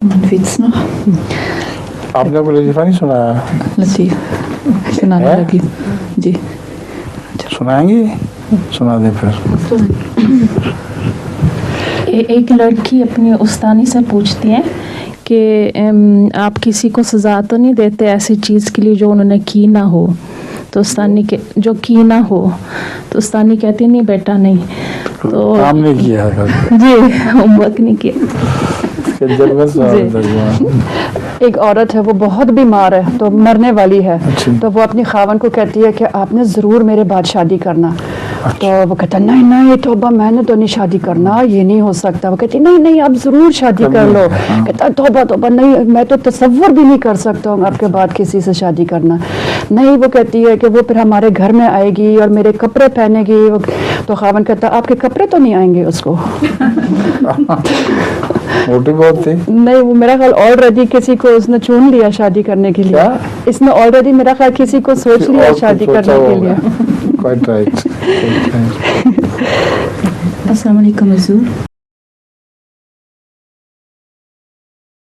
Witz noch? आपने कोई लतीफ़ा नहीं सुनाया? लतीफ़ सुनाने लगी जी। सुनाएंगी? सुना दें फिर। एक लड़की अपनी उस्तानी से पूछती है कि आप किसी को सज़ा तो नहीं देते ऐसी चीज़ के लिए जो उन्होंने की ना हो, तो उस्तानी के जो की ना हो, तो उस्तानी कहती नहीं बेटा नहीं, तो काम नहीं किया है जी होमवर्क नहीं किया। एक औरत है, वो बहुत बीमार है, तो मरने वाली है। तो वो अपनी खावन को कहती है कि आपने ज़रूर मेरे बाद शादी करना। तो वो कहता नहीं नहीं तौबा मैंने तो नहीं शादी करना, ये नहीं हो सकता। वो कहती नहीं नहीं आप ज़रूर शादी कर लो। कहता तौबा तौबा नहीं, मैं तो तसव्वुर भी नहीं कर सकता हूँ आपके बाद किसी से शादी करना। नहीं, वो कहती है कि वो फिर हमारे घर में आएगी और मेरे कपड़े पहनेगी। तो खावन कहता आपके कपड़े तो नहीं आएंगे उसको। मोटी बहुत थी। नहीं, वो मेरा ख्याल ऑलरेडी किसी को उसने चुन लिया शादी करने के लिए। इसने ऑलरेडी मेरा ख्याल किसी को सोच लिया शादी करने के लिए। Quite right. अस्सलाम वालेकुम हुजूर।